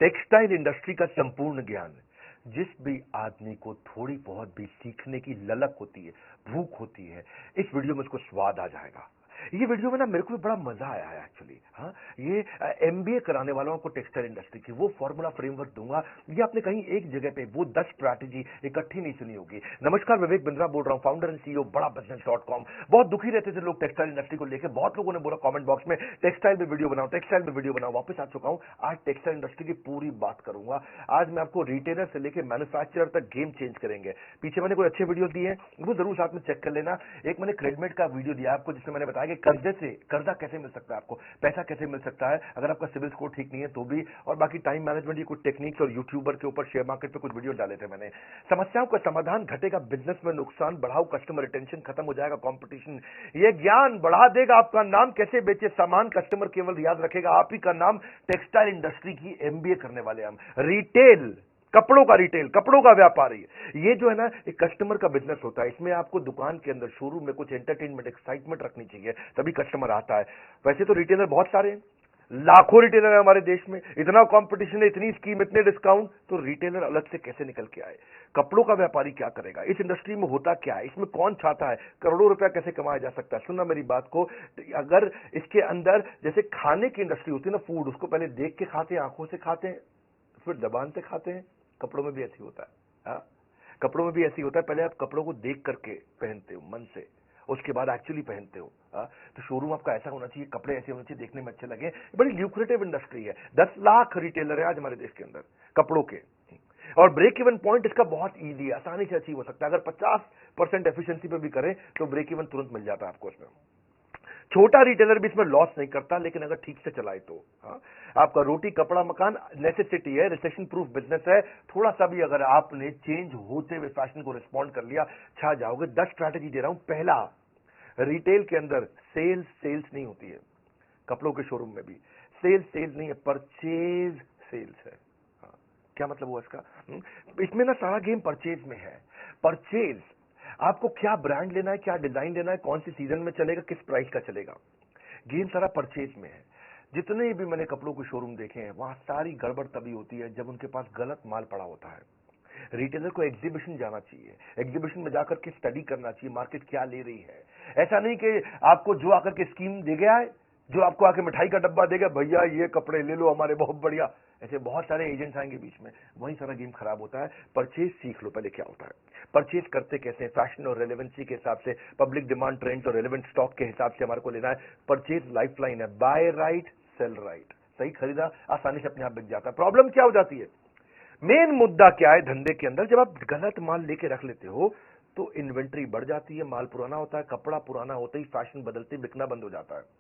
Textile industry का संपूर्ण ज्ञान जिस भी आदमी को थोड़ी बहुत भी सीखने की ललक होती है, भूख होती है, इस वीडियो में उसको स्वाद आ जाएगा। ये वीडियो में ना मेरे को भी बड़ा मजा आया है एक्चुअली। हाँ, ये एमबीए कराने वालों को टेक्सटाइल इंडस्ट्री की वो फॉर्मूला फ्रेमवर्क दूंगा। ये आपने कहीं एक जगह पे वो 10 स्ट्रैटेजी इकट्ठी नहीं सुनी होगी। नमस्कार, विवेक बिंद्रा बोल रहा हूं, फाउंडर एंड सीईओ बड़ा बिजनेस.com। बहुत दुखी रहते थे लोग टेक्सटाइल इंडस्ट्री को लेकर। बहुत लोगों ने बोला कमेंट बॉक्स में टेक्सटाइल में वीडियो बनाओ, टेक्सटाइल में वीडियो बनाओ। वापस आ चुका हूं, आज टेक्सटाइल इंडस्ट्री की पूरी बात करूंगा। आज मैं आपको रिटेलर से लेकर मैन्युफैक्चरर तक गेम चेंज करेंगे। पीछे मैंने कोई अच्छे वीडियो दिए हैं, वो जरूर साथ में चेक कर लेना। एक मैंने क्रेडिट का वीडियो दिया आपको, जिसमें मैंने बताया कि कर्जे से कर्जा कैसे मिल सकता है, आपको पैसा कैसे मिल सकता है अगर आपका सिविल स्कोर ठीक नहीं है तो भी, और बाकी टाइम मैनेजमेंट की कुछ टेक्निक्स, और यूट्यूबर के ऊपर शेयर मार्केट पे कुछ वीडियो डाले थे मैंने। समस्याओं का समाधान, घटेगा बिजनेस में नुकसान, बढ़ाओ कस्टमर रिटेंशन, खत्म हो जाएगा कंपटीशन। ये ज्ञान बढ़ा देगा आपका नाम, कैसे बेचे सामान कस्टमर केवल याद रखेगा आप ही का नाम। टेक्सटाइल इंडस्ट्री की एमबीए करने वाले हम। रिटेल, कपड़ों का रिटेल, कपड़ों का व्यापारी, ये जो है ना एक कस्टमर का बिजनेस होता है। इसमें आपको दुकान के अंदर, शोरूम में कुछ एंटरटेनमेंट, एक्साइटमेंट रखनी चाहिए, तभी कस्टमर आता है। वैसे तो रिटेलर बहुत सारे हैं, लाखों रिटेलर है हमारे देश में, इतना कंपटीशन है, इतनी स्कीम, इतने डिस्काउंट, तो रिटेलर अलग से कैसे निकल के आए? कपड़ों का व्यापारी क्या करेगा? इस इंडस्ट्री में होता क्या है? इसमें कौन छाता है? करोड़ों रुपया कैसे कमाया जा सकता है? सुनना मेरी बात को। अगर इसके अंदर जैसे खाने की इंडस्ट्री होती है ना, फूड, उसको पहले देख के खाते हैं, आंखों से खाते हैं, फिर जबान से खाते हैं। कपड़ों में भी ऐसी होता है। कपड़ों में भी ऐसी होता है, पहले आप कपड़ों को देख करके पहनते हो मन से, उसके बाद एक्चुअली पहनते हो। तो शोरूम आपका ऐसा होना चाहिए, कपड़े ऐसे होने चाहिए, देखने में अच्छे लगे। बड़ी ल्यूक्रेटिव इंडस्ट्री है। 10 लाख रिटेलर है आज हमारे देश के अंदर कपड़ों के, और ब्रेक इवन पॉइंट इसका बहुत इजी है, आसानी से अचीव हो सकता है। अगर 50% एफिशिएंसी पे भी करें तो ब्रेक इवन तुरंत मिल जाता है आपको इसमें। छोटा रिटेलर भी इसमें लॉस नहीं करता, लेकिन अगर ठीक से चलाए तो। आपका रोटी कपड़ा मकान नेसेसिटी है, रिसेशन प्रूफ बिजनेस है। थोड़ा सा भी अगर आपने चेंज होते हुए फैशन को रिस्पॉन्ड कर लिया, छा जाओगे। 10 स्ट्रैटेजी दे रहा हूं। पहला, रिटेल के अंदर सेल्स नहीं होती है। कपड़ों के शोरूम में भी सेल्स नहीं है, परचेज सेल्स है। क्या मतलब हुआ इसका? इसमें ना सारा गेम परचेज में है। परचेज, आपको क्या ब्रांड लेना है, क्या डिजाइन लेना है, कौन सी सीजन में चलेगा, किस प्राइस का चलेगा, गेम सारा परचेज में है। जितने भी मैंने कपड़ों के शोरूम देखे हैं, वहां सारी गड़बड़ तभी होती है जब उनके पास गलत माल पड़ा होता है। रिटेलर को एग्जीबिशन जाना चाहिए, एग्जीबिशन में जाकर के स्टडी करना चाहिए मार्केट क्या ले रही है। ऐसा नहीं कि आपको जो आकर के स्कीम दे गया है, जो आपको आके मिठाई का डब्बा देगा, भैया ये कपड़े ले लो हमारे, बहुत बढ़िया, ऐसे बहुत सारे एजेंट्स आएंगे बीच में, वहीं सारा गेम खराब होता है। परचेज सीख लो पहले क्या होता है, परचेज करते कैसे, फैशन और रेलेवेंसी के हिसाब से, पब्लिक डिमांड, ट्रेंड्स और रेलेवेंट स्टॉक के हिसाब से हमारे को लेना है। परचेज लाइफलाइन है, बाय राइट सेल राइट। सही खरीदा आसानी से अपने आप बिक जाता है। प्रॉब्लम क्या हो जाती है, मेन मुद्दा क्या है धंधे के अंदर, जब आप गलत माल लेके रख लेते हो तो इन्वेंट्री बढ़ जाती है, माल पुराना होता है, कपड़ा पुराना होते ही फैशन बदलते ही बिकना बंद हो जाता है।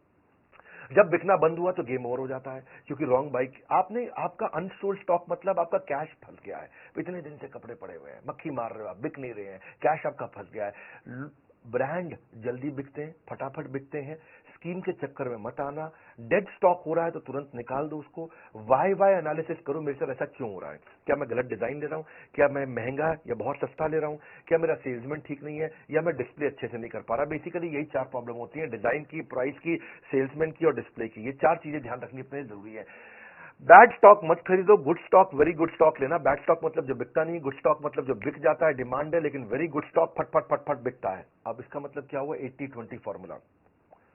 जब बिकना बंद हुआ तो गेम ओवर हो जाता है, क्योंकि रॉन्ग बाइक आपने, आपका अनसोल्ड स्टॉक मतलब आपका कैश फंस गया है। इतने दिन से कपड़े पड़े हुए हैं, मक्खी मार रहे हो आप, बिक नहीं रहे हैं, कैश आपका फंस गया है। ब्रांड जल्दी बिकते हैं, फटाफट बिकते हैं, स्कीम के चक्कर में मत आना। डेड स्टॉक हो रहा है तो तुरंत निकाल दो उसको। वाई एनालिसिस करो, मेरे साथ ऐसा क्यों हो रहा है, क्या मैं गलत डिजाइन ले रहा हूं, क्या मैं महंगा या बहुत सस्ता ले रहा हूं, क्या मेरा सेल्समैन ठीक नहीं है, या मैं डिस्प्ले अच्छे से नहीं कर पा रहा। बेसिकली यही 4 प्रॉब्लम होती है, डिजाइन की, प्राइस की, सेल्समैन की और डिस्प्ले की। ये 4 चीजें ध्यान रखनी अपने जरूरी है। बैड स्टॉक मत खरीदो, good stock, very good stock लेना। बैड स्टॉक मतलब जो बिकता नहीं, गुड स्टॉक मतलब जो बिक जाता है, डिमांड है, लेकिन वेरी गुड स्टॉक फट फट फट फट बिकता है। अब इसका मतलब क्या हुआ, 80-20 फॉर्मूला।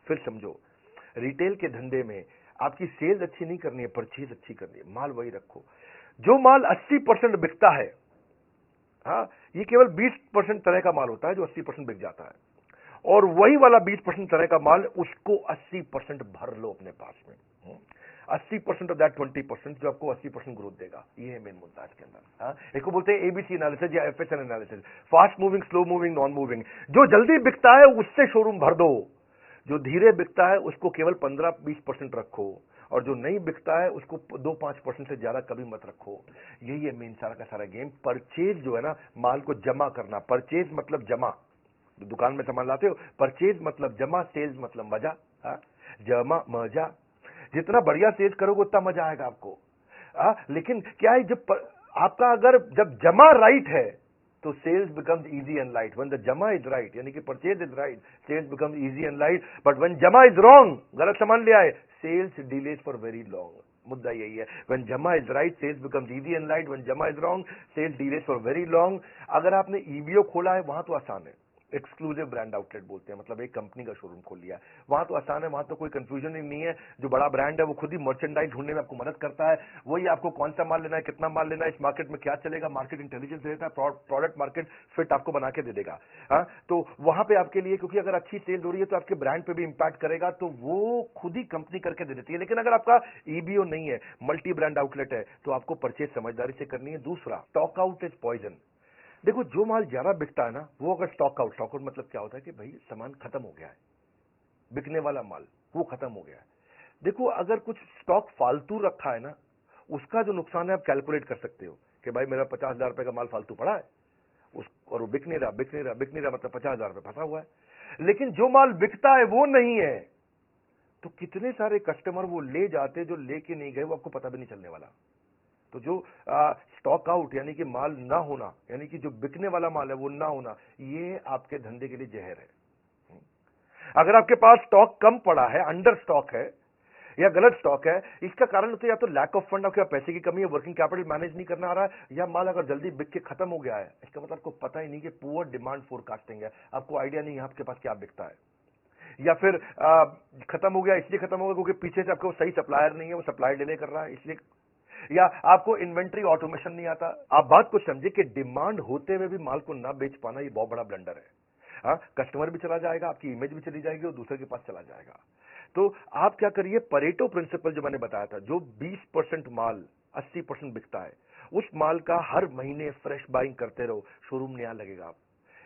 फिर समझो, रिटेल के धंधे में आपकी सेल्स अच्छी नहीं करनी है, परचेज अच्छी करनी है। माल वही रखो, जो माल 80% बिकता है, ये केवल 20% तरह का माल होता है जो 80% बिक जाता है, और वही वाला 20% तरह का माल, उसको 80% भर लो अपने पास में। 80% ऑफ दैट 20% जो आपको 80% ग्रोथ देगा। ये है मेन मुद्दा इसके अंदर। इसको बोलते हैं एबीसी एनालिसिस या एफएसएन analysis, fast moving, slow moving, non moving. जो जल्दी बिकता है उससे शोरूम भर दो, जो धीरे बिकता है उसको केवल 15-20% रखो, और जो नहीं बिकता है उसको 2-5% से ज्यादा कभी मत रखो। यही है मेन सारा का सारा गेम। परचेज जो है ना, माल को जमा करना। परचेज मतलब जमा, दुकान में सामान लाते हो, परचेज मतलब जमा, सेल्स मतलब मजा। जमा मजा, जितना बढ़िया सेल्स करोगे उतना मजा आएगा आपको। लेकिन क्या है, जब आपका अगर जब जमा राइट है तो sales becomes easy and light. When the जमा इज राइट, यानी कि purchase is right, sales becomes easy and light. But when जमा इज रॉन्ग, गलत सामान ले आए, sales delays for very long. मुद्दा यही है। व्हेन जमा is right sales becomes easy and light, when जमा is wrong sales delays for very long. अगर आपने ईबीओ खोला है वहां तो आसान है, एक्सक्लूसिव ब्रांड आउटलेट बोलते हैं, मतलब एक कंपनी का शोरूम खोल लिया, वहां तो आसान है, वहां तो कोई कंफ्यूजन ही नहीं है। जो बड़ा ब्रांड है वो खुद ही मर्चेंडाइज ढूंढने में आपको मदद करता है, वही आपको कौन सा माल लेना है, कितना माल लेना है, इस मार्केट में क्या चलेगा, मार्केट इंटेलिजेंस देता है, प्रोडक्ट मार्केट फिट आपको बना के दे देगा। हाँ, तो वहां पे आपके लिए, क्योंकि अगर अच्छी सेल हो रही है तो आपके ब्रांड पे भी इंपैक्ट करेगा, तो वो खुद ही कंपनी करके दे देती है। लेकिन अगर आपका ईबीओ नहीं है, मल्टी ब्रांड आउटलेट है, तो आपको परचेज समझदारी से करनी है। दूसरा, स्टॉक आउट इज पॉइजन। देखो, जो माल ज्यादा बिकता है ना, वो अगर स्टॉक आउट मतलब क्या होता है कि भाई सामान खत्म हो गया है, बिकने वाला माल वो खत्म हो गया है। देखो, अगर कुछ स्टॉक फालतू रखा है ना, उसका जो नुकसान है आप कैलकुलेट कर सकते हो कि भाई मेरा 50,000 रुपए का माल फालतू पड़ा है और वो बिक नहीं रहा, मतलब 50,000 रुपए फंसा हुआ है। लेकिन जो माल बिकता है वो नहीं है, तो कितने सारे कस्टमर वो ले जाते जो लेके नहीं गए, वो आपको पता भी नहीं चलने वाला। तो जो स्टॉक आउट यानी कि माल ना होना, यानी कि जो बिकने वाला माल है वो ना होना, ये आपके धंधे के लिए जहर है। अगर आपके पास स्टॉक कम पड़ा है, अंडर स्टॉक है या गलत स्टॉक है, इसका कारण तो या तो लैक ऑफ फंड, आपके पैसे की कमी है, वर्किंग कैपिटल मैनेज नहीं करना आ रहा है, या माल अगर जल्दी बिक के खत्म हो गया है, इसका मतलब आपको पता ही नहीं कि पुअर डिमांड फोरकास्टिंग है, आपको आइडिया नहीं है आपके पास क्या बिकता है। या फिर खत्म हो गया इसलिए खत्म हो गया क्योंकि पीछे से आपको सही सप्लायर नहीं है, वो सप्लायर डिले कर रहा है इसलिए, या आपको इन्वेंट्री ऑटोमेशन नहीं आता। आप बात को समझे कि डिमांड होते हुए भी माल को ना बेच पाना, ये बहुत बड़ा ब्लंडर है। हाँ, कस्टमर भी चला जाएगा, आपकी इमेज भी चली जाएगी और दूसरे के पास चला जाएगा। तो आप क्या करिए, परेटो प्रिंसिपल जो मैंने बताया था, जो 20% माल 80% बिकता है, उस माल का हर महीने फ्रेश बाइंग करते रहो, शोरूम नया लगेगा।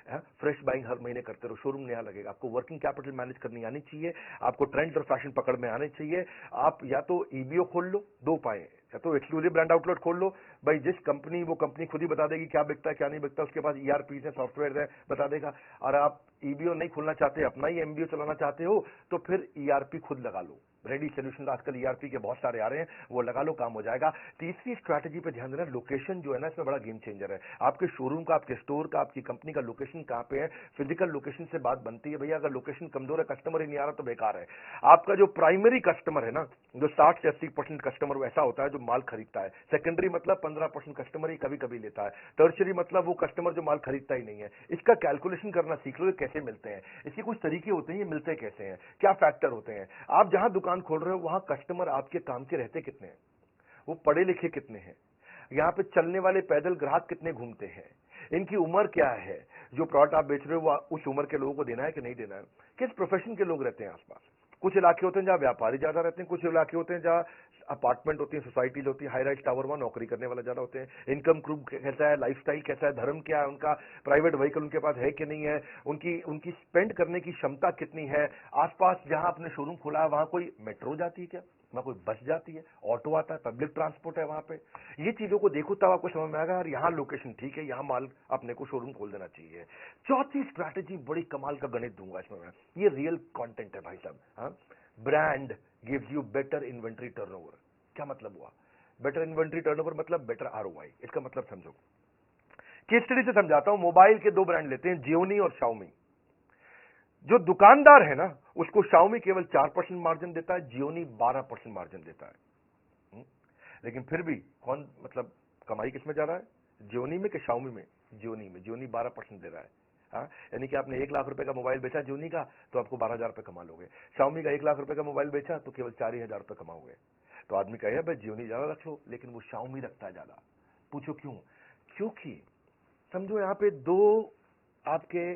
आप फ्रेश बाइंग हर महीने करते रहो, शोरूम नया लगेगा। आपको वर्किंग कैपिटल मैनेज करनी आनी चाहिए, आपको ट्रेंड और फैशन पकड़ में आने चाहिए। आप या तो ईबीओ खोल लो, दो पाए, या तो एक्सक्लूसिव ब्रांड आउटलेट खोल लो। भाई जिस कंपनी, वो कंपनी खुद ही बता देगी क्या बिकता है क्या नहीं बिकता, उसके पास ईआरपी है, सॉफ्टवेयर है, बता देगा। और आप ईबीओ नहीं खोलना चाहते, अपना ही एमबीओ चलाना चाहते हो, तो फिर ईआरपी खुद लगा लो। रेडी सोल्यूशन आजकल ईआरपी के बहुत सारे आ रहे हैं, वो लगा लो, काम हो जाएगा। तीसरी स्ट्रैटेजी पे ध्यान देना, लोकेशन जो है ना, इसमें बड़ा गेम चेंजर है। आपके शोरूम का, आपके स्टोर का, आपकी कंपनी का लोकेशन कहां पे है, फिजिकल लोकेशन से बात बनती है। भैया अगर लोकेशन कमजोर है, कस्टमर ही नहीं आ रहा, तो बेकार है। आपका जो प्राइमरी कस्टमर है ना, जो 60 से 80% कस्टमर वैसा होता है जो माल खरीदता है। सेकेंडरी मतलब 15% कस्टमर ही कभी कभी लेता है। टर्शरी मतलब वो कस्टमर जो माल खरीदता ही नहीं है। इसका कैलकुलेशन करना सीख लो, ये कैसे मिलते हैं, इसके कुछ तरीके होते हैं, ये मिलते कैसे हैं, क्या फैक्टर होते हैं। आप जहां दुकान खोल रहे हो वहां कस्टमर आपके काम के रहते कितने हैं, वो पढ़े लिखे कितने हैं, यहां पे चलने वाले पैदल ग्राहक कितने घूमते हैं, इनकी उम्र क्या है, जो प्रोडक्ट आप बेच रहे हो वो उस उम्र के लोगों को देना है कि नहीं देना है, किस प्रोफेशन के लोग रहते हैं आसपास। कुछ इलाके होते हैं जहां व्यापारी ज्यादा रहते हैं, कुछ इलाके होते हैं जहां अपार्टमेंट होती है, सोसाइटीज होती है, हाई राइज टावर में नौकरी करने वाला ज्यादा होते हैं। इनकम ग्रुप कैसा है, लाइफस्टाइल कैसा है, धर्म क्या है उनका, प्राइवेट व्हीकल उनके पास है कि नहीं है, उनकी स्पेंड करने की क्षमता कितनी है। आसपास जहां आपने शोरूम खोला है वहां कोई मेट्रो जाती है क्या, वहां कोई बस जाती है, ऑटो आता है, पब्लिक ट्रांसपोर्ट है वहां पे। ये चीजों को देखो तब आपको समझ में आएगा यार, यहाँ लोकेशन ठीक है, यहाँ माल अपने को शोरूम खोल देना चाहिए। चौथी स्ट्रैटेजी बड़ी कमाल का गणित दूंगा इसमें मैं, ये रियल कंटेंट है भाई साहब। हाँ, brand gives you better inventory turnover. क्या मतलब हुआ बेटर इन्वेंट्री टर्नओवर? मतलब बेटर आरओआई। इसका मतलब समझो, केस स्टडी से समझाता हूं। मोबाइल के दो ब्रांड लेते हैं, जियोनी और शाओमी। जो दुकानदार है ना, उसको शाओमी केवल 4% मार्जिन देता है, जियोनी 12% मार्जिन देता है। लेकिन फिर भी कौन, मतलब कमाई किसमें जा रहा है, जियोनी में कि शाओमी में? जियोनी में। जियोनी 12% दे रहा है। हाँ, यानी कि आपने 1 लाख रुपए का मोबाइल बेचा जियोनी का, तो आपको 12,000 रुपए कमा लोगे। शाओमी का 1 लाख रुपए का मोबाइल बेचा तो केवल 4,000 रुपए कमाओगे। तो आदमी कहे भाई जियोनी ज्यादा रख लो, लेकिन वो शाओमी रखता है ज्यादा। पूछो क्यों? क्योंकि समझो यहां पे दो आपके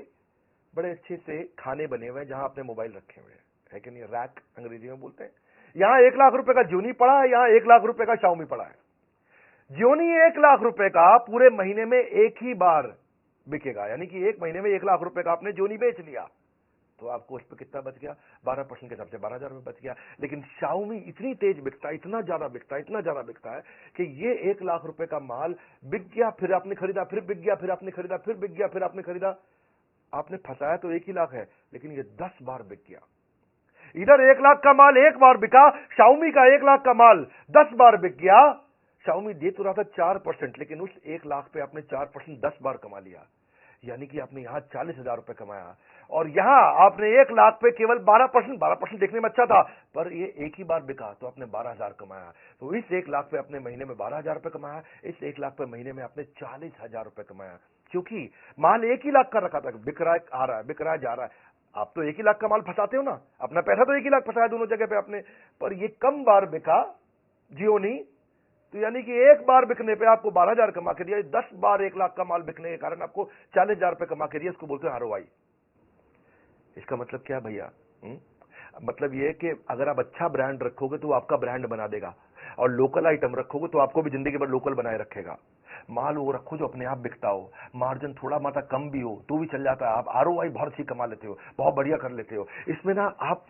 बड़े अच्छे से खाने बने हुए हैं जहां आपने मोबाइल रखे हुए है कि नहीं, रैक अंग्रेजी में बोलते हैं। यहां 1 लाख रुपए का जियोनी पड़ा है, यहां 1 लाख रुपए का शाओमी पड़ा है। जियोनी 1 लाख रुपए का पूरे महीने में एक ही बार बिकेगा, यानी कि एक महीने में 1 लाख रुपए का आपने जियोनी बेच लिया, तो आपको उस पर कितना बच गया? 12% के हिसाब से 12,000 रुपए बच गया। लेकिन शाओमी इतनी तेज बिकता है, इतना ज्यादा बिकता है, इतना ज्यादा बिकता है कि ये 1 लाख रुपए का माल बिक गया, फिर आपने खरीदा, फिर बिक गया, फिर आपने खरीदा, फिर बिक गया, फिर आपने खरीदा। आपने फंसाया तो 1 ही लाख है, लेकिन ये 10 बार बिक गया। इधर 1 लाख का माल 1 बार बिका, शाओमी का 1 लाख का माल 10 बार बिक गया। शाओमी दे तो रहा था 4%, लेकिन उस 1 लाख पे आपने 4% 10 बार कमा लिया। यानी कि आपने यहां 40,000 रुपए कमाया और यहां आपने 1 लाख पे केवल 12% देखने में अच्छा था, पर ये एक ही बार बिका तो आपने 12,000 कमाया। तो इस 1 लाख पे अपने महीने में 12,000 रुपए कमाया, इस 1 लाख पे महीने में आपने 40,000 रुपए कमाया, क्योंकि माल 1 ही लाख का रखा था, बिक रहा है, आ रहा है, बिक रहा है, जा रहा है। आप तो 1 ही लाख का माल फंसाते हो ना, अपना पैसा तो 1 ही लाख फंसाया दोनों जगह पे आपने, पर ये कम बार बिका जियो नहीं, तो यानी कि 1 बार बिकने पे आपको 12,000 कमा के दिया, 10 बार 1 लाख का माल बिकने के कारण आपको 40,000 रुपए कमा के दिया। इसको बोलते हैं आरओआई। इसका मतलब क्या भैया? मतलब ये है कि अगर आप अच्छा ब्रांड रखोगे तो वो आपका ब्रांड बना देगा, और लोकल आइटम रखोगे तो आपको भी जिंदगी भर लोकल बनाए रखेगा। माल वो रखो जो अपने आप बिकता हो, मार्जिन थोड़ा मात्रा कम भी हो तो भी चल जाता है, आप आरओआई बहुत अच्छी कमा लेते हो, बहुत बढ़िया कर लेते हो। इसमें ना आप,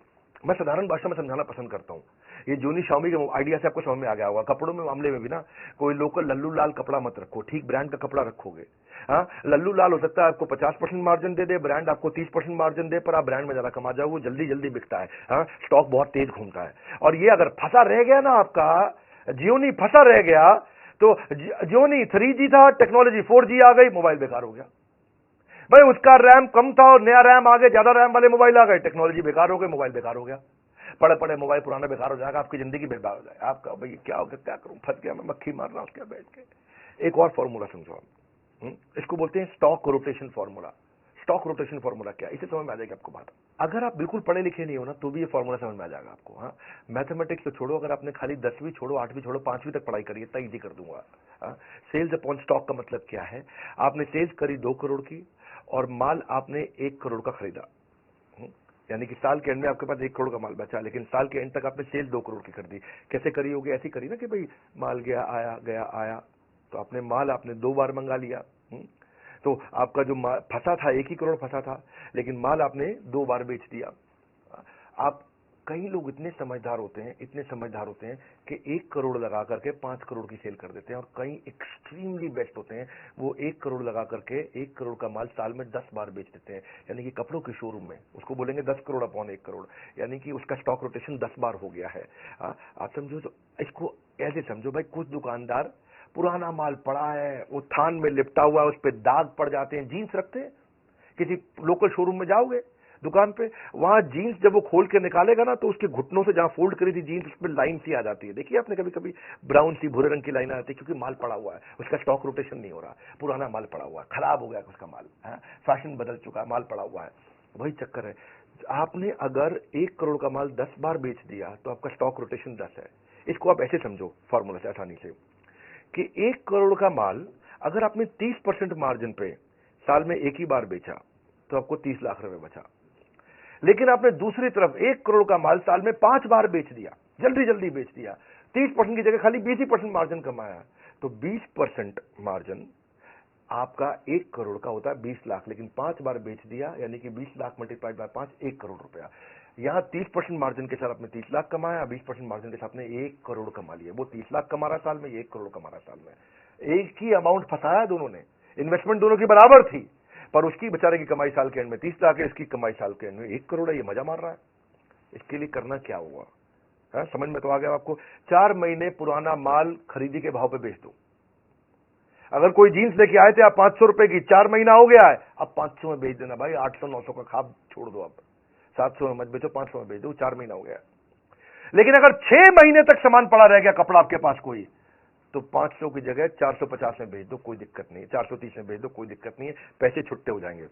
मैं साधारण भाषा में समझाना पसंद करता हूं। ये जोनी शाओमी के आइडिया से आपको समझ में आ गया होगा। कपड़ों में मामले में भी ना, कोई लोकल लल्लू लाल कपड़ा मत रखो, ठीक ब्रांड का कपड़ा रखोगे। हाँ, लल्लू लाल हो सकता है आपको 50% मार्जिन दे दे, ब्रांड आपको 30% मार्जिन दे, पर आप ब्रांड में ज्यादा कमा जाओगे, जल्दी जल्दी बिकता है। हाँ, स्टॉक बहुत तेज घूमता है। और ये अगर फंसा रह गया ना आपका, जियोनी फंसा रह गया, तो जियोनी 3G था, टेक्नोलॉजी 4G आ गई, मोबाइल बेकार हो गया। भाई उसका रैम कम था और नया रैम आ गया, ज्यादा रैम वाले मोबाइल आ गए, टेक्नोलॉजी बेकार हो गई, मोबाइल बेकार हो गया। पड़े पड़े मोबाइल पुराना बेकार हो जाएगा, आपकी जिंदगी बेकार हो जाएगा। आपका भाई क्या हो गया, क्या करूं, फंस गया मैं, मक्खी मार रहा हूं उसके बैठ के। एक और फॉर्मूला समझो आप, इसको बोलते हैं stock rotation formula. Stock rotation formula क्या, इसे समझ में आ जाएगी आपको बात। अगर आप बिल्कुल पढ़े लिखे नहीं हो ना, तो भी ये फॉर्मूला समझ में आ जाएगा आपको। हाँ, मैथमेटिक्स तो छोड़ो, अगर आपने खाली 10वीं छोड़ो, 8वीं छोड़ो, 5वीं तक पढ़ाई करिए, इतना इजी कर दूंगा। सेल्स अपॉन स्टॉक का मतलब क्या है? आपने सेल्स करी 2 करोड़ की और माल आपने 1 करोड़ का खरीदा, यानी कि साल के एंड में आपके पास 1 करोड़ का माल बचा, लेकिन साल के एंड तक आपने सेल 2 करोड़ की कर दी। कैसे करी होगी? ऐसी करी ना कि भाई माल गया आया, गया आया, तो आपने माल आपने 2 बार मंगा लिया। तो आपका जो फंसा था 1 ही करोड़ फंसा था, लेकिन माल आपने 2 बार बेच दिया। आप, कई लोग इतने समझदार होते हैं, इतने समझदार होते हैं कि 1 करोड़ लगा करके 5 करोड़ की सेल कर देते हैं, और कई एक्सट्रीमली बेस्ट होते हैं, वो 1 करोड़ लगा करके 1 करोड़ का माल साल में 10 बार बेच देते हैं। यानी कि कपड़ों के शोरूम में उसको बोलेंगे 10 करोड़ अपॉन 1 करोड़, यानी कि उसका स्टॉक रोटेशन 10 बार हो गया है। आप समझो, तो इसको ऐसे समझो भाई, कुछ दुकानदार पुराना माल पड़ा है, वो थान में लिपटा हुआ है, उस पर दाग पड़ जाते हैं, जीन्स रखते हैं, किसी लोकल शोरूम में जाओगे दुकान पे, वहां जीन्स जब वो खोल के निकालेगा ना, तो उसके घुटनों से जहां फोल्ड करी थी जीन्स, उसमें लाइन सी आ जाती है। देखिए आपने कभी कभी ब्राउन सी, भूरे रंग की लाइन आ जाती है, क्योंकि माल पड़ा हुआ है, उसका स्टॉक रोटेशन नहीं हो रहा, पुराना माल पड़ा हुआ है, खराब हो गया उसका माल, फैशन बदल चुका है, माल पड़ा हुआ है। वही चक्कर है। आपने अगर 1 करोड़ का माल 10 बार बेच दिया तो आपका स्टॉक रोटेशन 10 है। इसको आप ऐसे समझो फॉर्मूला से आसानी से, कि 1 करोड़ का माल अगर आपने 30% मार्जिन पे साल में 1 ही बार बेचा तो आपको 30 लाख रुपए बचा। लेकिन आपने दूसरी तरफ 1 करोड़ का माल साल में 5 बार बेच दिया, जल्दी जल्दी बेच दिया, 30% की जगह खाली 20% मार्जिन कमाया, तो 20% मार्जिन आपका 1 करोड़ का होता है 20 लाख, लेकिन 5 बार बेच दिया, यानी कि 20 लाख मल्टीप्लाइड बाय 5, 1 करोड़ रुपया। यहां 30% मार्जिन के साथ आपने 30 लाख कमाया, 20% मार्जिन के साथ आपने 1 करोड़ कमा लिया। वो 30 लाख कमा रहा साल में, 1 करोड़ कमा रहा साल में। एक ही अमाउंट फंसाया दोनों ने, इन्वेस्टमेंट दोनों की बराबर थी, पर उसकी बेचारे की कमाई साल के एंड में 30 लाख है, इसकी कमाई साल के एंड में 1 करोड़ है। ये मजा मार रहा है। इसके लिए करना क्या हुआ? समझ में तो आ गया आपको? 4 महीने पुराना माल खरीदी के भाव पे बेच दो। अगर कोई जीन्स लेके आए थे आप 500 रुपए की, 4 महीना हो गया है, अब 500 में बेच देना भाई, 800-900 का खाब छोड़ दो, अब 700 में मत बेचो, 500 में बेच दो, 4 महीना हो गया। लेकिन अगर 6 महीने तक सामान पड़ा रह गया कपड़ा आपके पास कोई, तो 500 की जगह 450 में बेच दो, कोई दिक्कत नहीं है, 430 में बेच दो, कोई दिक्कत नहीं है, पैसे छुट्टे हो जाएंगे।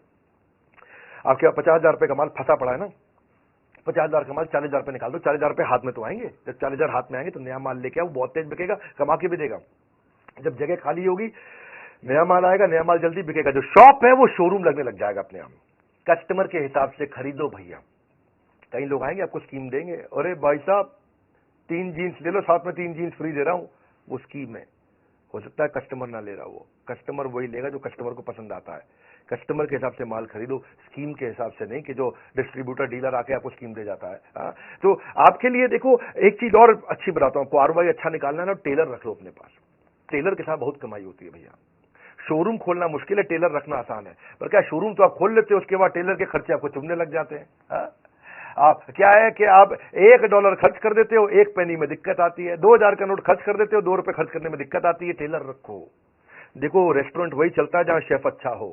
आपके पास 50,000 रुपए का माल फंसा पड़ा है ना, 50,000 का माल 40,000 रुपए निकाल दो, 40,000 रुपए हाथ में तो आएंगे। जब 40,000 हाथ में आएंगे तो नया माल लेके आओ, बहुत तेज बिकेगा, कमा के भी देगा। जब जगह खाली होगी, नया माल आएगा, नया माल जल्दी बिकेगा, जो शॉप है वो शोरूम लगने लग जाएगा अपने आप। कस्टमर के हिसाब से खरीदो भैया। कई लोग आएंगे आपको स्कीम देंगे, अरे भाई साहब 3 जीन्स ले लो, साथ में 3 जीन्स फ्री दे रहा हूं, वो स्कीम है। हो सकता है कस्टमर ना ले रहा, वो कस्टमर वही लेगा जो कस्टमर को पसंद आता है। कस्टमर के हिसाब से माल खरीदो, स्कीम के हिसाब से नहीं कि जो डिस्ट्रीब्यूटर डीलर आके आपको स्कीम दे जाता है। तो आपके लिए देखो, एक चीज और अच्छी बताता हूं, आपको आरओआई अच्छा निकालना है ना, टेलर रख लो अपने पास। टेलर के साथ बहुत कमाई होती है भैया। शोरूम खोलना मुश्किल है, टेलर रखना आसान है। पर क्या, शोरूम तो आप खोल लेते हो, उसके बाद टेलर के खर्चे आपको चुभने लग जाते हैं। आप क्या है कि आप $1 खर्च कर देते हो, 1 पेनी में दिक्कत आती है, 2,000 का नोट खर्च कर देते हो, 2 रुपए खर्च करने में दिक्कत आती है। टेलर रखो। देखो रेस्टोरेंट वही चलता है जहां शेफ अच्छा हो,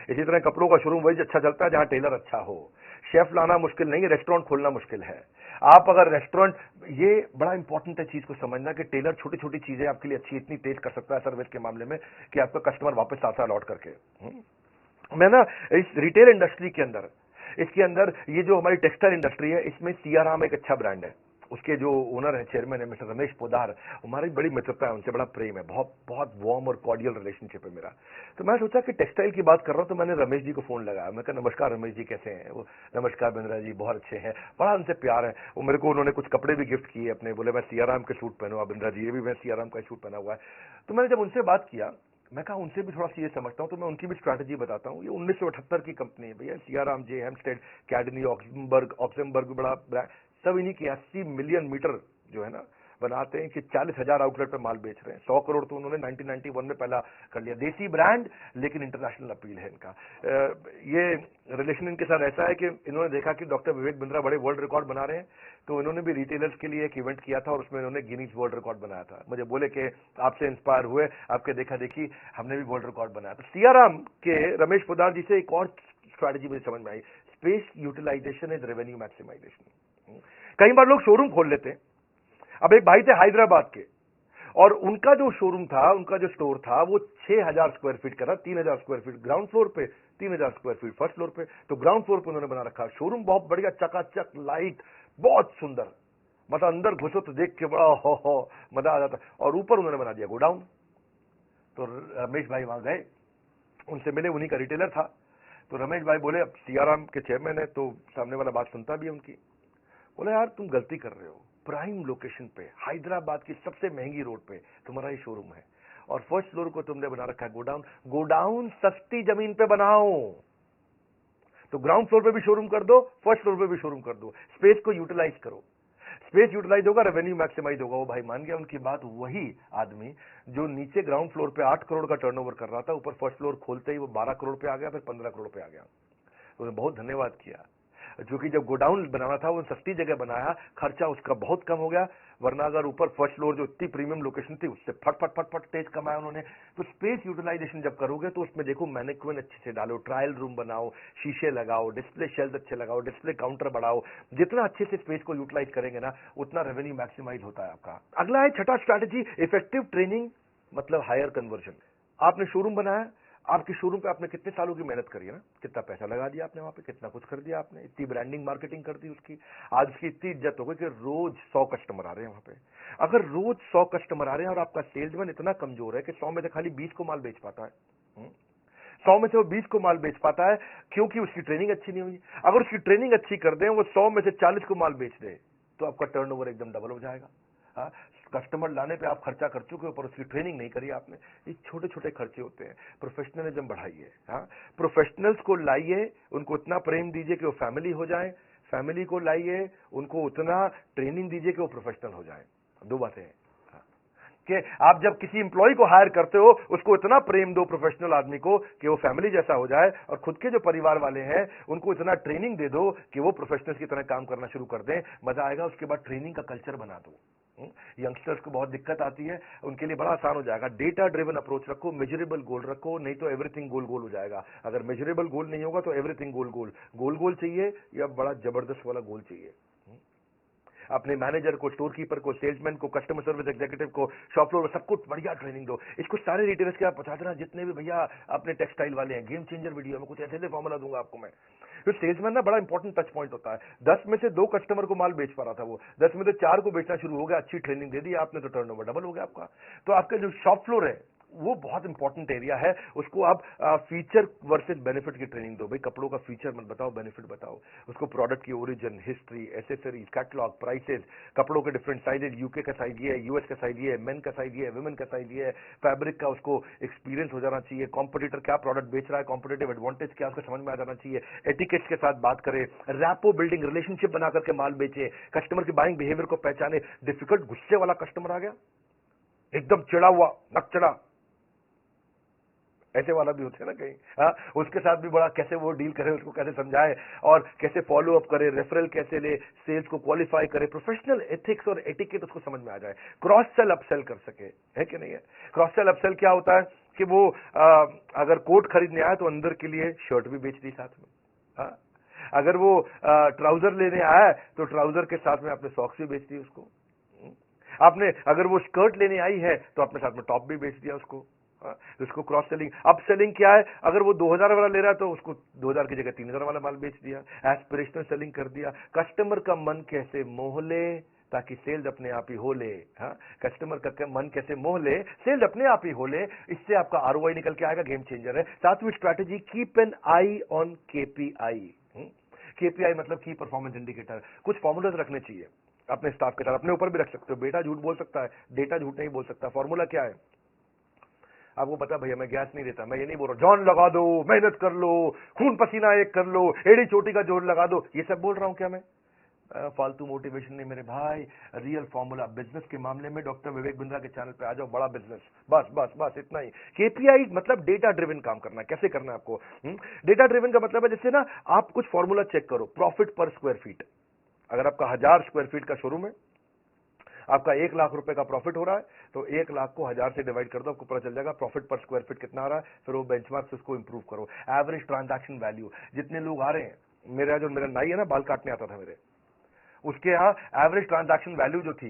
इसी तरह कपड़ों का शोरूम वही अच्छा चलता है जहां टेलर अच्छा हो। शेफ लाना मुश्किल नहीं है, रेस्टोरेंट खोलना मुश्किल है। आप अगर रेस्टोरेंट, ये बड़ा इंपॉर्टेंट है चीज को समझना कि टेलर छोटी छोटी चीजें आपके लिए अच्छी इतनी तेज कर सकता है सर्विस के मामले में कि आपका कस्टमर वापस आता है लौट करके। मैं ना इस रिटेल इंडस्ट्री के अंदर, इसके अंदर ये जो हमारी टेक्सटाइल इंडस्ट्री है, इसमें सियाराम एक अच्छा ब्रांड है। उसके जो ओनर है, चेयरमैन है मिस्टर रमेश पोदार, हमारी बड़ी मित्रता है उनसे, बड़ा प्रेम है, बहुत बहुत वार्म और कॉर्डियल रिलेशनशिप है मेरा। तो मैं सोचा कि टेक्सटाइल की बात कर रहा हूं, तो मैंने रमेश जी को फोन लगाया। मैं कहा नमस्कार रमेश जी, कैसे हैं? वो नमस्कार बिंद्रा जी, बहुत अच्छे हैं, बड़ा उनसे प्यार है। वो मेरे को उन्होंने कुछ कपड़े भी गिफ्ट किए अपने, बोले मैं सियाराम के सूट पहनूंगा बिंद्रा जी, ये भी मैं सियाराम का सूट पहना हुआ है। तो मैंने जब उनसे बात किया, मैं कहा उनसे भी थोड़ा सा ये समझता हूं, तो मैं उनकी भी स्ट्रैटेजी बताता हूं। ये 1978 की कंपनी है भैया, सियाराम, जे हेम्स्टेड, कैडनी, ऑक्समबर्ग भी बड़ा ब्रांड, सब इन्हीं की 80 मिलियन मीटर जो है ना बनाते हैं कि 40,000 आउटलेट पे माल बेच रहे हैं। 100 करोड़ तो उन्होंने 1991 में पहला कर लिया। देसी ब्रांड लेकिन इंटरनेशनल अपील है इनका। ये रिलेशन इनके साथ ऐसा है कि इन्होंने देखा कि डॉक्टर विवेक बिंद्रा बड़े वर्ल्ड रिकॉर्ड बना रहे हैं, तो इन्होंने भी रिटेलर्स के लिए एक इवेंट किया था और उसमें इन्होंने गिनीज वर्ल्ड रिकॉर्ड बनाया था। मुझे बोले कि आपसे इंस्पायर हुए, आपके देखा देखी हमने भी वर्ल्ड रिकॉर्ड बनाया। तो सियाराम के रमेश पोदार जी से एक और स्ट्रैटेजी मुझे समझ में आई, space utilization is revenue maximization. कई बार लोग शोरूम खोल लेते हैं। अब एक भाई थे हैदराबाद के, और उनका जो शोरूम था, उनका जो स्टोर था, वो 6,000 स्क्वायर फीट का था, 3,000 स्क्वायर फीट ग्राउंड फ्लोर पे, 3,000 स्क्वायर फीट फर्स्ट फ्लोर पे। तो ग्राउंड फ्लोर पे उन्होंने बना रखा शोरूम, बहुत बढ़िया, चकाचक, लाइट, बहुत सुंदर, मतलब अंदर घुसो तो देख के बड़ा हो मजा आ जाता। और ऊपर उन्होंने बना दिया गोडाउन। तो रमेश भाई वहां गए, उनसे मिले, उन्हीं का रिटेलर था। तो रमेश भाई बोले, अब सियाराम के चेयरमैन है तो सामने वाला बात सुनता भी है उनकी। बोले यार तुम गलती कर रहे हो, प्राइम लोकेशन पे, हैदराबाद की सबसे महंगी रोड पे तुम्हारा ये शोरूम है, और फर्स्ट फ्लोर को तुमने बना रखा है गोडाउन। गोडाउन सस्ती जमीन पे बनाओ, तो ग्राउंड फ्लोर पे भी शोरूम कर दो, फर्स्ट फ्लोर पे भी शोरूम कर दो, स्पेस को यूटिलाइज करो। स्पेस यूटिलाइज होगा, रेवेन्यू मैक्सिमाइज होगा। वो भाई मान गया उनकी बात। वही आदमी जो नीचे ग्राउंड फ्लोर पे 8 करोड़ का टर्नओवर कर रहा था, ऊपर फर्स्ट फ्लोर खोलते ही वो 12 करोड़ पे आ गया, फिर 15 करोड़ पे आ गया। उन्होंने बहुत धन्यवाद किया, क्योंकि जब गोडाउन बनाना था वो सस्ती जगह बनाया, खर्चा उसका बहुत कम हो गया। वरना अगर ऊपर फर्स्ट फ्लोर जो इतनी प्रीमियम लोकेशन थी, उससे फट फट फट फट तेज कमाया उन्होंने। तो स्पेस यूटिलाइजेशन जब करोगे तो उसमें देखो मैनेक्विन अच्छे से डालो, ट्रायल रूम बनाओ, शीशे लगाओ, डिस्प्ले शेल्फ अच्छे लगाओ, डिस्प्ले काउंटर बढ़ाओ। जितना अच्छे से स्पेस को यूटिलाइज करेंगे ना, उतना रेवेन्यू मैक्सिमाइज होता है आपका। अगला है छठा स्ट्रैटेजी, इफेक्टिव ट्रेनिंग, मतलब हायर कन्वर्जन। आपने शोरूम बनाया, आपके शोरूम पे आपने कितने सालों की मेहनत करी है ना, कितना पैसा लगा दिया आपने वहां पे, कितना कुछ कर दिया आपने, इतनी ब्रांडिंग मार्केटिंग कर दी उसकी, आज उसकी इतनी इज्जत हो गई कि रोज 100 कस्टमर आ रहे हैं वहां पे। अगर रोज 100 कस्टमर आ रहे हैं और आपका सेल्समैन इतना कमजोर है कि 100 में से खाली 20 को माल बेच पाता है, 100 में से वो 20 को माल बेच पाता है, क्योंकि उसकी ट्रेनिंग अच्छी नहीं हुई। अगर उसकी ट्रेनिंग अच्छी कर दें, वो 100 में से 40 को माल बेच दे, तो आपका टर्नओवर एकदम डबल हो जाएगा। हाँ, कस्टमर लाने पे आप खर्चा कर चुके हो पर उसकी ट्रेनिंग नहीं करी आपने। ये छोटे छोटे खर्चे होते हैं। प्रोफेशनलिज्म बढ़ाइए। हाँ, प्रोफेशनल्स को लाइए, उनको उतना प्रेम दीजिए कि वो फैमिली हो जाए, फैमिली को लाइए, उनको उतना ट्रेनिंग दीजिए कि वो प्रोफेशनल हो जाए। दो बातें हैं कि आप जब किसी इंप्लॉय को हायर करते हो, उसको इतना प्रेम दो प्रोफेशनल आदमी को कि वो फैमिली जैसा हो जाए, और खुद के जो परिवार वाले हैं उनको इतना ट्रेनिंग दे दो कि वो प्रोफेशनल्स की तरह काम करना शुरू कर दें। मजा आएगा। उसके बाद ट्रेनिंग का कल्चर बना दो। यंगस्टर्स को बहुत दिक्कत आती है, उनके लिए बड़ा आसान हो जाएगा। डेटा ड्रिवन अप्रोच रखो, मेजरेबल गोल रखो, नहीं तो एवरीथिंग गोल गोल हो जाएगा। अगर मेजरेबल गोल नहीं होगा तो एवरीथिंग गोल गोल। गोल गोल चाहिए या बड़ा जबरदस्त वाला गोल चाहिए। अपने मैनेजर को, स्टोर कीपर को, सेल्समैन को, कस्टमर सर्विस एग्जीक्यूटिव को, शॉप फ्लोर में सबको बढ़िया ट्रेनिंग दो। इसको सारे रिटेलर्स के आप बता देना, जितने भी भैया अपने टेक्सटाइल वाले हैं। गेम चेंजर वीडियो में कुछ ऐसे फॉर्मूला दूंगा आपको मैं। तो सेल्समैन ना बड़ा इंपॉर्टेंट टच पॉइंट होता है। 10 में से 2 कस्टमर को माल बेच पा रहा था, वो 10 में से 4 को बेचना शुरू हो गया। अच्छी ट्रेनिंग दे दी आपने तो टर्नओवर डबल हो गया आपका। तो आपका जो शॉप फ्लोर है वो बहुत इंपॉर्टेंट एरिया है। उसको आप फीचर वर्सेस बेनिफिट की ट्रेनिंग दो। भाई कपड़ों का फीचर मत बताओ, बेनिफिट बताओ। उसको प्रोडक्ट की origin, history, accessories, catalogue, prices, कपड़ों के डिफरेंट साइजेज, यूके का साइज ये है, यूएस का साइज ये है, मेन का साइज ये है, वुमेन का साइज ये है, फैब्रिक का उसको एक्सपीरियंस हो जाना चाहिए, कॉम्पिटिटर क्या प्रोडक्ट बेच रहा है, कॉम्पिटेटिव एडवांटेज क्या उसको समझ में आ जाना चाहिए, एटिकेट्स के साथ बात करें, रैपो बिल्डिंग, रिलेशनशिप बना करके माल बेचे, कस्टमर के बाइंग बिहेवियर को पहचाने। डिफिकल्ट गुस्से वाला कस्टमर आ गया, एकदम चिड़ा हुआ, नक चढ़ा, ऐसे वाला भी होते हैं ना कहीं, हाँ, उसके साथ भी बड़ा कैसे वो डील करे, उसको कैसे समझाए और कैसे फॉलो अप करे, रेफरल कैसे ले, सेल्स को क्वालिफाई करे, प्रोफेशनल एथिक्स और एटिकेट उसको समझ में आ जाए, क्रॉस सेल अपसेल कर सके, है कि नहीं है। क्रॉस सेल अपसेल क्या होता है कि वो अगर कोट खरीदने आया तो अंदर के लिए शर्ट भी बेच दी साथ में, हाँ? अगर वो ट्राउजर लेने आया तो ट्राउजर के साथ में आपने सॉक्स भी बेच दी उसको, आपने अगर वो स्कर्ट लेने आई है तो आपने साथ में टॉप भी बेच दिया उसको, तो इसको क्रॉस सेलिंग। अप सेलिंग क्या है, अगर वो 2000 वाला ले रहा है तो उसको 2000 की जगह 3000 वाला माल बेच दिया, एस्पिरेशनल सेलिंग कर दिया। कस्टमर का मन कैसे मोह ले ताकि सेल्स अपने आप ही हो ले, हाँ, कस्टमर का मन कैसे मोह ले सेल्स अपने आप ही हो ले, इससे आपका आरओआई निकल के आएगा, गेम चेंजर है। सातवीं strategy, keep an I on KPI. KPI मतलब की परफॉर्मेंस इंडिकेटर। कुछ फॉर्मूलाज रखने चाहिए अपने स्टाफ के साथ, अपने ऊपर भी रख सकते हो। बेटा झूठ बोल सकता है, डेटा झूठ नहीं बोल सकता। फॉर्मूला क्या है आपको पता, भैया मैं गैस नहीं देता, मैं ये नहीं बोल रहा जॉन लगा दो, मेहनत कर लो, खून पसीना एक कर लो, एड़ी चोटी का जोर लगा दो, ये सब बोल रहा हूं क्या मैं? फालतू मोटिवेशन नहीं मेरे भाई, रियल फॉर्मूला। बिजनेस के मामले में डॉक्टर विवेक बिंद्रा के चैनल पे आ जाओ, बड़ा बिजनेस, बस बस बस इतना ही। केपीआई मतलब डेटा ड्रिवन काम करना है। कैसे करना है आपको? डेटा ड्रिवन का मतलब है जैसे ना आप कुछ फॉर्मूला चेक करो, प्रॉफिट पर स्क्वायर फीट। अगर आपका 1000 स्क्वायर फीट का शोरूम है, आपका 1 लाख रुपए का प्रॉफिट हो रहा है, तो 1 लाख को 1000 से डिवाइड कर दो, आपको पता चल जाएगा प्रॉफिट पर स्क्वायर फीट कितना आ रहा है। फिर वो बेंचमार्क से उसको इंप्रूव करो। एवरेज ट्रांजैक्शन वैल्यू, जितने लोग आ रहे हैं, मेरा नाई है ना, बाल काटने आता था मेरे, उसके यहाँ एवरेज ट्रांजैक्शन वैल्यू जो थी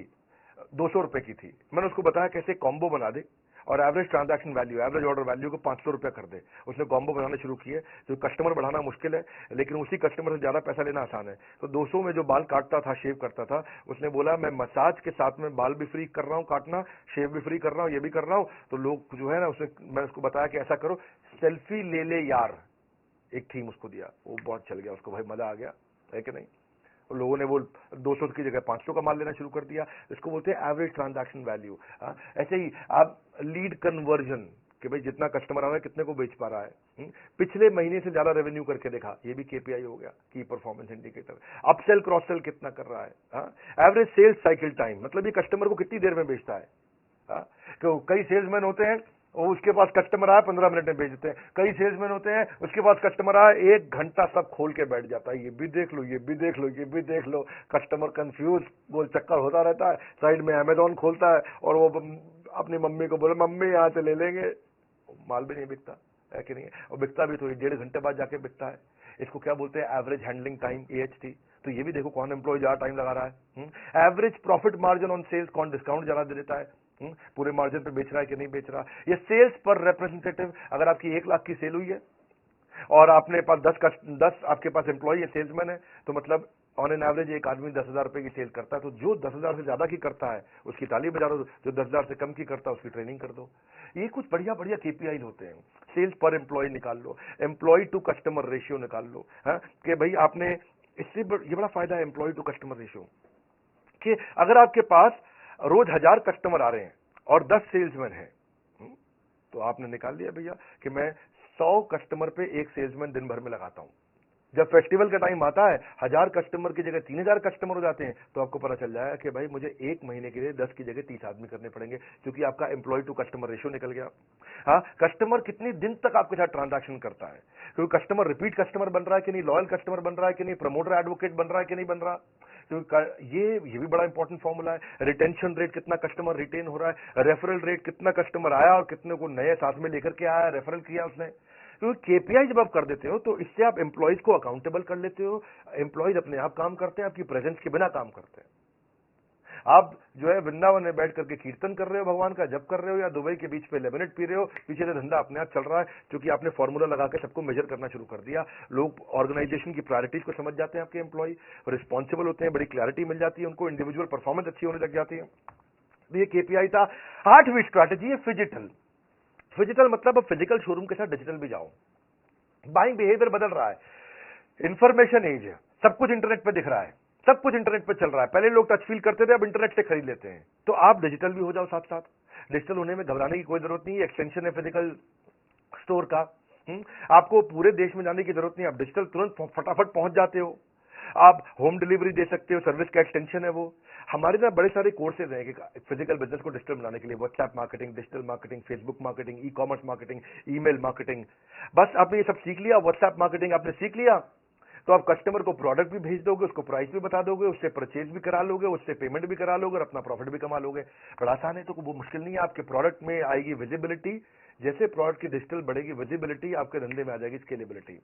200 रुपए की थी। मैंने उसको बताया कैसे कॉम्बो बना दे और average transaction value, average order value को 500 रुपया कर दे। उसने कॉम्बो बनाना शुरू किए। जो कस्टमर बढ़ाना मुश्किल है, लेकिन उसी कस्टमर से ज्यादा पैसा लेना आसान है। तो 200 में जो बाल काटता था, शेव करता था, उसने बोला मैं मसाज के साथ में बाल भी फ्री कर रहा हूं काटना, शेव भी फ्री कर रहा हूं, ये भी कर रहा हूं। तो लोग जो है ना, मैं उसको बताया कि ऐसा करो, सेल्फी ले ले यार, एक थीम उसको दिया, वो बहुत चल गया उसको, भाई मजा आ गया, है कि नहीं। लोगों ने वो 200 की जगह 500 का माल लेना शुरू कर दिया। इसको बोलते हैं एवरेज ट्रांजैक्शन वैल्यू। ऐसे ही आप लीड कन्वर्जन, कि भाई जितना कस्टमर आ रहा है कितने को बेच पा रहा है, पिछले महीने से ज्यादा रेवेन्यू करके देखा, ये भी केपीआई हो गया, की performance indicator. Upsell cross sell कितना कर रहा है। एवरेज सेल्स साइकिल टाइम, मतलब ये कस्टमर को कितनी देर में बेचता है। कई सेल्समैन होते हैं और उसके पास कस्टमर आया 15 मिनट में बेच देते हैं। कई सेल्समैन होते हैं उसके पास कस्टमर आया 1 घंटा सब खोल के बैठ जाता है, ये भी देख लो, ये भी देख लो, ये भी देख लो। कस्टमर कंफ्यूज, गोल चक्कर होता रहता है। साइड में अमेजोन खोलता है और वो अपनी मम्मी को बोले मम्मी यहाँ से ले लेंगे, माल भी नहीं बिकता, है कि नहीं है। और बिकता भी तो 1.5 घंटे बाद जाके बिकता है। इसको क्या बोलते हैं, एवरेज हैंडलिंग टाइम, AHT। तो ये भी देखो कौन एम्प्लॉय ज्यादा टाइम लगा रहा है। Average profit margin on sales, कौन डिस्काउंट ज्यादा दे देता है, पूरे मार्जिन पे बेच रहा है कि नहीं बेच रहा। ये सेल्स पर रिप्रेजेंटेटिव, अगर आपकी 1 लाख की सेल हुई है और आपने पास 10 आपके पास एम्प्लॉय है, सेल्समैन है, तो मतलब ऑन एन एवरेज एक आदमी 10,000 रुपए की सेल करता है। तो जो 10,000 से ज्यादा की करता है उसकी ताली बजा दो, जो 10,000 से कम की करता है उसकी ट्रेनिंग कर दो। ये कुछ बढ़िया बढ़िया केपीआई होते हैं। सेल्स पर एम्प्लॉय निकाल लो, एम्प्लॉय टू कस्टमर रेशियो निकाल लो, कि भाई आपने इससे ये बड़ा फायदा है एम्प्लॉय टू कस्टमर रेशियो, कि अगर आपके पास रोज 1000 कस्टमर आ रहे हैं और 10 सेल्समैन हैं, तो आपने निकाल लिया भैया कि मैं 100 कस्टमर पे एक सेल्समैन दिन भर में लगाता हूं। जब फेस्टिवल का टाइम आता है 1000 कस्टमर की जगह 3000 कस्टमर हो जाते हैं, तो आपको पता चल जाएगा कि भाई मुझे 1 महीने के लिए 10 की जगह 30 आदमी करने पड़ेंगे, क्योंकि आपका एम्प्लॉय टू कस्टमर रेशियो निकल गया। हाँ, कस्टमर कितने दिन तक आपके साथ ट्रांजैक्शन करता है, क्योंकि कस्टमर रिपीट कस्टमर बन रहा है कि नहीं, लॉयल कस्टमर बन रहा है कि नहीं, प्रमोटर एडवोकेट बन रहा है कि नहीं बन रहा। क्योंकि ये भी बड़ा इंपॉर्टेंट फॉर्मूला है। रिटेंशन रेट, कितना कस्टमर रिटेन हो रहा है। रेफरल रेट, कितना कस्टमर आया और कितने को नए साथ में लेकर के आया, रेफरल किया उसने। क्योंकि केपीआई जब आप कर देते हो तो इससे आप एम्प्लॉइज को अकाउंटेबल कर लेते हो। एम्प्लॉइज अपने आप काम करते हैं, आपकी प्रेजेंस के बिना काम करते हैं। आप जो है वृंदावन में बैठ करके कीर्तन कर रहे हो, भगवान का जप कर रहे हो, या दुबई के बीच पे लेमिनेट पी रहे हो, पीछे से धंधा अपने आप चल रहा है, क्योंकि आपने फॉर्मूला लगा के सबको मेजर करना शुरू कर दिया। लोग ऑर्गेनाइजेशन की प्रायोरिटीज को समझ जाते हैं, आपके एम्प्लॉय रिस्पॉन्सिबल होते हैं, बड़ी क्लैरिटी मिल जाती है उनको, इंडिविजुअल परफॉर्मेंस अच्छी होने लग जाती है। ये केपीआई था। 8वीं स्ट्रैटेजी है फिजिटल। फिजिटल मतलब अब फिजिकल शोरूम के साथ डिजिटल भी जाओ। बाइंग बिहेवियर बदल रहा है, इंफॉर्मेशन एज है, सब कुछ इंटरनेट पे दिख रहा है, सब कुछ इंटरनेट पे चल रहा है। पहले लोग टच फील करते थे, अब इंटरनेट से खरीद लेते हैं। तो आप डिजिटल भी हो जाओ साथ साथ। डिजिटल होने में घबराने की कोई जरूरत नहीं है, एक्सटेंशन है फिजिकल स्टोर का। आपको पूरे देश में जाने की जरूरत नहीं, आप डिजिटल तुरंत फटाफट पहुंच जाते हो। आप होम डिलीवरी दे सकते हो, सर्विस का एक्सटेंशन है वो। हमारे ना बड़े सारे कोर्सेज हैं कि फिजिकल बिजनेस को डिजिटल बनाने के लिए, WhatsApp marketing, digital marketing, Facebook marketing, e commerce marketing, email marketing. बस आपने ये सब सीख लिया, व्हाट्सएप मार्केटिंग आपने सीख लिया, तो आप कस्टमर को प्रोडक्ट भी भेज दोगे, उसको प्राइस भी बता दोगे, उससे परचेज भी करा लोगे, उससे पेमेंट भी करा लोगे और अपना प्रॉफिट भी कमा लोगे। बड़ा आसान है, तो वो मुश्किल नहीं है। आपके प्रोडक्ट में आएगी विजिबिलिटी, जैसे प्रोडक्ट की डिजिटल बढ़ेगी विजिबिलिटी, आपके धंधे में आ जाएगी स्केलेबिलिटी।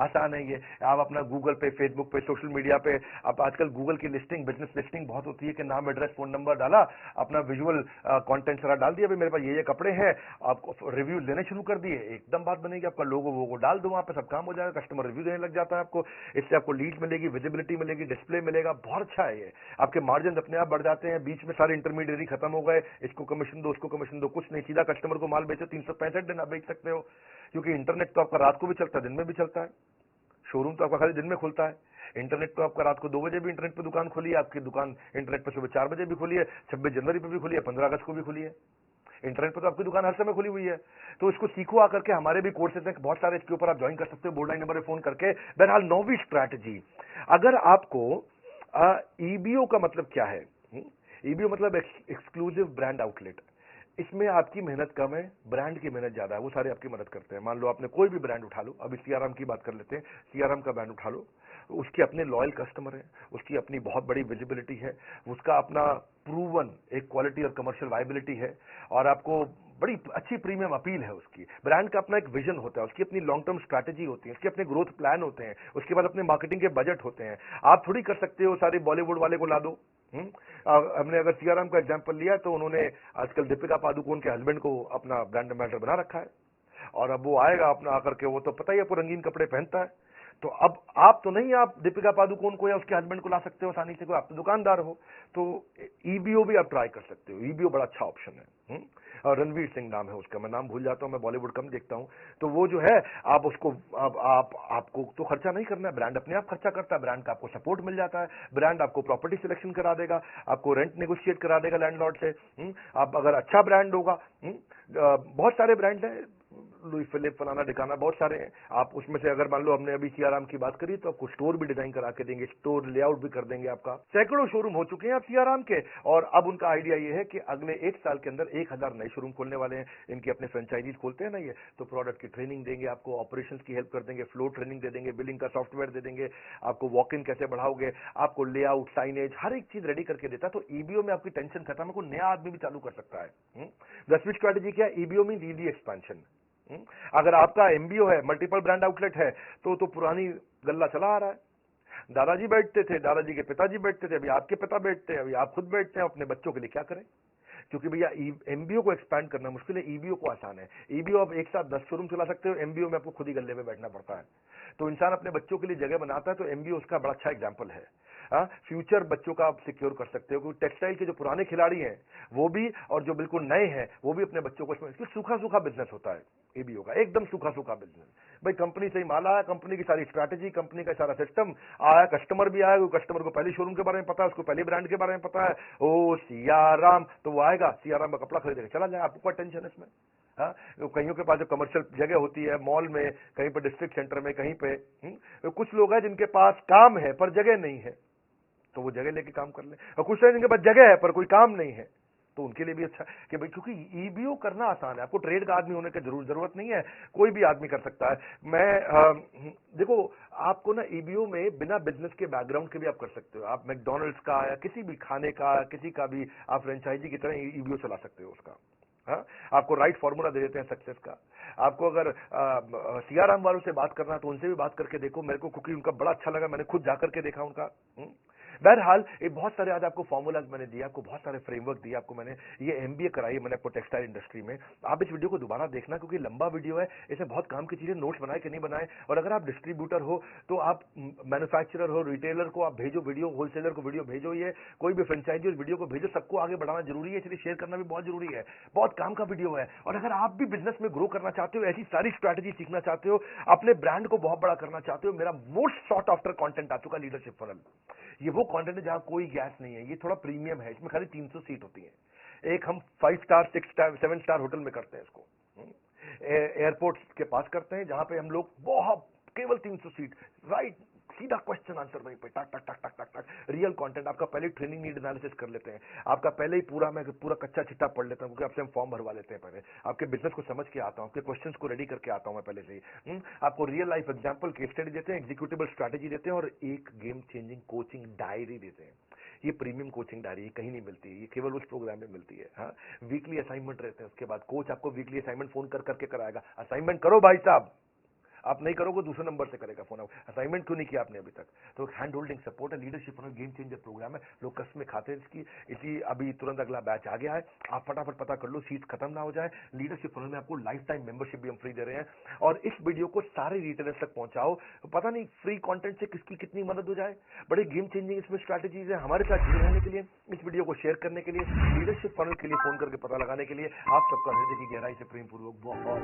आसान है ये। आप अपना गूगल पे, फेसबुक पे, सोशल मीडिया पे, आप आजकल गूगल की लिस्टिंग, बिजनेस लिस्टिंग बहुत होती है कि नाम, एड्रेस, फोन नंबर डाला, अपना विजुअल कंटेंट सारा डाल दिया, भाई मेरे पास ये कपड़े हैं, आपको रिव्यू लेने शुरू कर दिए, एकदम बात बनेगी। आपका लोगो वो डाल दो, वहां पे सब काम हो जाएगा, कस्टमर रिव्यू देने लग जाता है आपको। इससे आपको लीड मिलेगी, विजिबिलिटी मिलेगी, डिस्प्ले मिलेगा, बहुत अच्छा है ये। आपके मार्जिन अपने आप बढ़ जाते हैं, बीच में सारे इंटरमीडिएटरी खत्म हो गए, इसको कमीशन दो, उसको कमीशन दो, कुछ नहीं, सीधा कस्टमर को माल बेचो, 365 दिन आप बेच सकते हो। क्योंकि इंटरनेट तो आपका रात को भी चलता है, दिन में भी चलता है। शोरूम तो आपका खाली दिन में खुलता है, इंटरनेट तो आपका रात को 2 बजे भी इंटरनेट पे दुकान खुली है, आपकी दुकान इंटरनेट पे सुबह 4 बजे भी खुली है, 26 जनवरी पे भी खुली है, 15 अगस्त को भी खुली है। इंटरनेट पे तो आपकी दुकान हर समय खुली हुई है। तो इसको सीखो आकर के, हमारे भी कोर्सेज हैं बहुत सारे, इसके ऊपर आप ज्वाइन कर सकते हो, बोर्ड लाइन नंबर पे फोन करके। बहरहाल 9वीं स्ट्रैटेजी, अगर आपको ईबीओ का मतलब क्या है? ईबीओ मतलब एक्सक्लूसिव ब्रांड आउटलेट। इसमें आपकी मेहनत कम है, ब्रांड की मेहनत ज्यादा है, वो सारे आपकी मदद करते हैं। मान लो आपने कोई भी ब्रांड उठा लो, अभी सीआरएम की बात कर लेते हैं, सीआरएम का ब्रांड उठा लो, उसके अपने लॉयल कस्टमर है, उसकी अपनी बहुत बड़ी विजिबिलिटी है, उसका अपना प्रूवन एक क्वालिटी और कमर्शियल वायबिलिटी है, और आपको बड़ी अच्छी प्रीमियम अपील है उसकी। ब्रांड का अपना एक विजन होता है, उसकी अपनी लॉन्ग टर्म स्ट्रैटेजी होती है, उसके अपने ग्रोथ प्लान होते हैं, उसके बाद अपने मार्केटिंग के बजट होते हैं। आप थोड़ी कर सकते हो सारे बॉलीवुड वाले को ला दो। हमने अगर सीआरएम का एग्जांपल लिया तो उन्होंने आजकल दीपिका पादुकोण के हस्बैंड को अपना ब्रांड एम्बेसडर बना रखा है, और अब वो आएगा अपना आकर के, वो तो पता ही है, रंगीन कपड़े पहनता है। तो अब आप तो नहीं, आप दीपिका पादुकोण को या उसके हस्बैंड को ला सकते हो आसानी से, कोई आप तो दुकानदार हो। तो ईबीओ भी आप ट्राई कर सकते हो, ईबीओ बड़ा अच्छा ऑप्शन है। और रणवीर सिंह नाम है उसका, मैं नाम भूल जाता हूं, मैं बॉलीवुड कम देखता हूं। तो वो जो है, आप उसको आपको तो खर्चा नहीं करना है, ब्रांड अपने आप खर्चा करता है, ब्रांड का आपको सपोर्ट मिल जाता है, ब्रांड आपको प्रॉपर्टी सिलेक्शन करा देगा, आपको रेंट नेगोशिएट करा देगा लैंडलॉर्ड से। आप अगर अच्छा ब्रांड होगा, बहुत सारे ब्रांड हैं, लुई फिलिप, फलाना ढिकाना, बहुत सारे हैं। आप उसमें से अगर मान लो हमने अभी सीआरएम की बात करी, तो आपको स्टोर भी डिजाइन करा के देंगे, स्टोर लेआउट भी कर देंगे आपका। सैकड़ों शोरूम हो चुके हैं आप सीआरएम के, और अब उनका आइडिया ये है कि अगले 1 साल के अंदर 1000 नए शोरूम खोलने वाले हैं। इनके अपने फ्रेंचाइजीज खोलते हैं ना ये, तो प्रोडक्ट की ट्रेनिंग देंगे आपको, ऑपरेशंस की हेल्प कर देंगे, फ्लो ट्रेनिंग दे देंगे, बिलिंग का सॉफ्टवेयर दे देंगे, आपको वॉक इन कैसे बढ़ाओगे, आपको लेआउट, साइनेज, हर एक चीज रेडी करके देता है। तो ईबीओ में आपकी टेंशन खत्म है, कोई नया आदमी भी चालू कर सकता है। 10वीं स्ट्रैटेजी क्या है? ईबीओ में ईजी एक्सपेंशन। अगर आपका एमबीओ है, मल्टीपल ब्रांड आउटलेट है, तो पुरानी गल्ला चला आ रहा है। दादाजी बैठते थे, दादाजी के पिताजी बैठते थे, अभी आपके पिता बैठते हैं, अभी आप खुद बैठते हैं, अपने बच्चों के लिए क्या करें? क्योंकि भैया एमबीओ को एक्सपैंड करना मुश्किल है, ईबीओ को आसान है। ईबीओ आप एक साथ 10 शोरूम चला सकते हो, एमबीओ में आपको खुद ही गल्ले में बैठना पड़ता है। तो इंसान अपने बच्चों के लिए जगह बनाता है, तो एमबीओ उसका बड़ा अच्छा एग्जाम्पल है। फ्यूचर बच्चों का आप सिक्योर कर सकते हो, क्योंकि टेक्सटाइल के जो पुराने खिलाड़ी हैं वो भी, और जो बिल्कुल नए हैं वो भी अपने बच्चों को, इसमें सूखा सूखा बिजनेस होता है ईबीओ का, एकदम सूखा सूखा बिजनेस। भाई कंपनी से ही माल आया, कंपनी की सारी स्ट्रैटेजी, कंपनी का सारा सिस्टम आया, कस्टमर भी आया, कस्टमर को पहले शोरूम के बारे में पता है, उसको पहले ब्रांड के बारे में पता है, ओ सियाराम, तो वो आएगा, सियाराम का कपड़ा खरीदेगा, चला जाए, आपको क्या टेंशन है इसमें? कईयों के पास जो कमर्शियल जगह होती है, मॉल में, कहीं पर डिस्ट्रिक्ट सेंटर में, कहीं पे कुछ लोग हैं जिनके पास काम है पर जगह नहीं है, तो वो जगह लेके काम कर ले, और कुछ लोग जिनके पास जगह है पर कोई काम नहीं है, तो उनके लिए भी अच्छा कि भाई, क्योंकि ईबीओ करना आसान है, आपको ट्रेड का आदमी होने की जरूरत नहीं है, कोई भी आदमी कर सकता है। मैं देखो, आपको ना ईबीओ में बिना बिजनेस के बैकग्राउंड के भी आप कर सकते हो। आप मैकडोनल्ड्स का या किसी भी खाने का, किसी का भी आप फ्रेंचाइजी की तरह ईबीओ चला सकते हो उसका। आपको राइट फॉर्मूला दे देते हैं सक्सेस का। आपको अगर सीआरएम वालों से बात करना, तो उनसे भी बात करके देखो, मेरे को क्योंकि उनका बड़ा अच्छा लगा, मैंने खुद जाकर के देखा उनका। बहरहाल ये बहुत सारे आज आपको फॉर्मूलाज मैंने दिया, आपको बहुत सारे फ्रेमवर्क दिया, आपको मैंने ये एमबीए कराई मैंने आपको टेक्सटाइल इंडस्ट्री में। आप इस वीडियो को दोबारा देखना, क्योंकि लंबा वीडियो है, इसमें बहुत काम की चीजें, नोट्स बनाए कि नहीं बनाए। और अगर आप डिस्ट्रीब्यूटर हो, तो आप मैन्युफैक्चरर हो, रिटेलर को आप भेजो वीडियो, होलसेलर को वीडियो भेजो, ये कोई भी फ्रेंचाइजी उस वीडियो को भेजो, सबको आगे बढ़ाना जरूरी है, इसलिए शेयर करना भी बहुत जरूरी है। बहुत काम का वीडियो है। और अगर आप भी बिजनेस में ग्रो करना चाहते हो, ऐसी सारी स्ट्रैटेजी सीखना चाहते हो, अपने ब्रांड को बहुत बड़ा करना चाहते हो, मेरा मोस्ट शॉर्ट आफ्टर कंटेंट आ चुका, लीडरशिप फनल। ये वो कंटेंट है जहां कोई गैस नहीं है, ये थोड़ा प्रीमियम है, इसमें खाली 300 सीट होती है। एक हम 5 स्टार, 6 स्टार, 7 स्टार होटल में करते हैं इसको, एयरपोर्ट के पास करते हैं, जहां पे हम लोग बहुत केवल 300 सीट, राइट सीधा क्वेश्चन आंसर वहीं पे टक टक टक टक टक टक, रियल कंटेंट। आपका पहले ट्रेनिंग नीड एनालिसिस कर लेते हैं, आपका पहले ही पूरा कच्चा चिट्टा पढ़ लेता हूँ, क्योंकि आपसे हम फॉर्म भरवा लेते हैं पहले, आपके बिजनेस को समझ के आता हूँ, आपके क्वेश्चंस को रेडी करके आता हूँ मैं पहले से ही। आपको real life example, case study देते हैं, एग्जीक्यूटिबल स्ट्रैटेजी देते हैं, और एक गेम चेंजिंग कोचिंग डायरी देते हैं। ये प्रीमियम कोचिंग डायरी कहीं नहीं मिलती है, ये केवल उस प्रोग्राम में मिलती है। हाँ, वीकली असाइनमेंट रहते हैं, उसके बाद कोच आपको वीकली असाइनमेंट फोन कर करके कराएगा, असाइनमेंट करो भाई साहब, आप नहीं करोगे दूसरे नंबर से करेगा फोन। असाइनमेंट क्यों नहीं किया आपने अभी तक? तो हैंड होल्डिंग सपोर्ट है, leadership funnel game changer program है, लोग कसमें खाते हैं इसकी। इसी अभी तुरंत अगला बैच आ गया है, आप फटाफट पता कर लो, सीट खत्म ना हो जाए। लीडरशिप फनल में आपको लाइफ टाइम मेंबरशिप भी हम फ्री दे रहे हैं, और इस वीडियो को सारे रिटेलर्स तक पहुंचाओ। पता नहीं फ्री कंटेंट से किसकी कितनी मदद हो जाए। बड़े गेम चेंजिंग इसमें स्ट्रैटेजीज है। हमारे साथ जुड़े रहने के लिए, इस वीडियो को शेयर करने के लिए, लीडरशिप फनल के लिए फोन करके पता लगाने के लिए आप सबका हृदय की गहराई से प्रेम पूर्वक बहुत बहुत